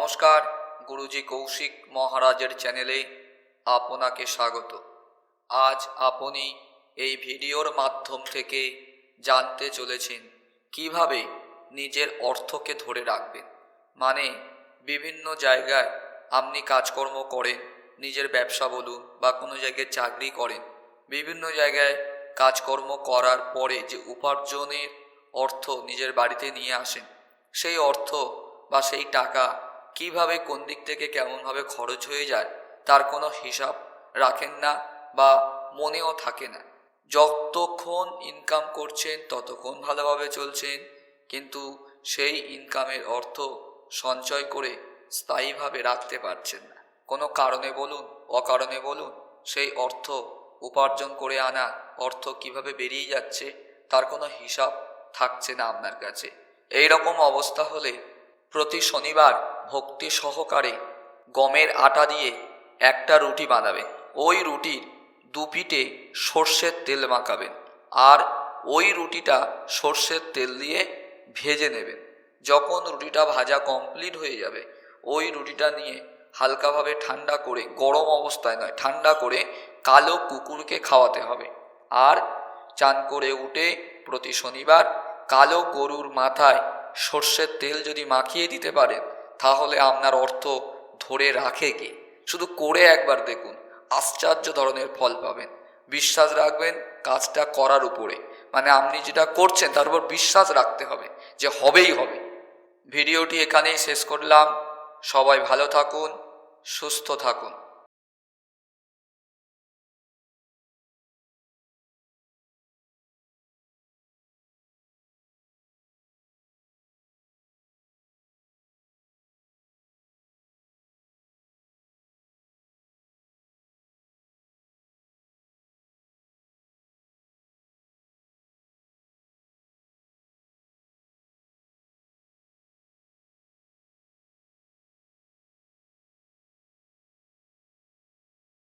নমস্কার, গুরুজি কৌশিক মহারাজের চ্যানেলে আপনাকে স্বাগত। আজ আপনি এই ভিডিওর মাধ্যম থেকে জানতে চলেছেন কিভাবে নিজের অর্থকে ধরে রাখবেন। মানে বিভিন্ন জায়গায় আপনি কাজকর্ম করেন, নিজের ব্যবসা বলুন বা কোনো জায়গায় চাকরি করেন, বিভিন্ন জায়গায় কাজকর্ম করার পরে যে উপার্জনের অর্থ নিজের বাড়িতে নিয়ে আসেন, সেই অর্থ বা সেই টাকা কিভাবে কোন দিক থেকে কেমনভাবে খরচ হয়ে যায় তার কোনো হিসাব রাখেন না বা মনেও থাকে না। যতক্ষণ ইনকাম করছেন ততক্ষণ ভালোভাবে চলছেন, কিন্তু সেই ইনকামের অর্থ সঞ্চয় করে স্থায়ীভাবে রাখতে পারছেন না। কোনো কারণে বলুন অকারণে বলুন, সেই অর্থ উপার্জন করে আনা অর্থ কিভাবে বেরিয়ে যাচ্ছে তার কোনো হিসাব থাকছে না আপনার কাছে। এই রকম অবস্থা হলে প্রতি শনিবার ভক্তি সহকারে গমের আটা দিয়ে একটা রুটি বানাবেন। ওই রুটির দুপিঠে সর্ষের তেল মাখাবেন, আর ওই রুটিটা সর্ষের তেল দিয়ে ভেজে নেবেন। যখন রুটিটা ভাজা কমপ্লিট হয়ে যাবে, ওই রুটিটা নিয়ে হালকাভাবে ঠান্ডা করে, গরম অবস্থায় নয়, ঠান্ডা করে কালো কুকুরকে খাওয়াতে হবে। আর চান করে উঠে প্রতি শনিবার কালো গরুর মাথায় সর্ষের তেল যদি মাখিয়ে দিতে পারেন, তাহলে আপনার অর্থ ধরে রাখে কে? শুধু করে একবার দেখুন, আশ্চর্য ধরনের ফল পাবেন। বিশ্বাস রাখবেন কাজটা করার উপরে, মানে আপনি যেটা করছেন তার উপর বিশ্বাস রাখতে হবে যে হবেই হবে। ভিডিওটি এখানেই শেষ করলাম। সবাই ভালো থাকুন, সুস্থ থাকুন।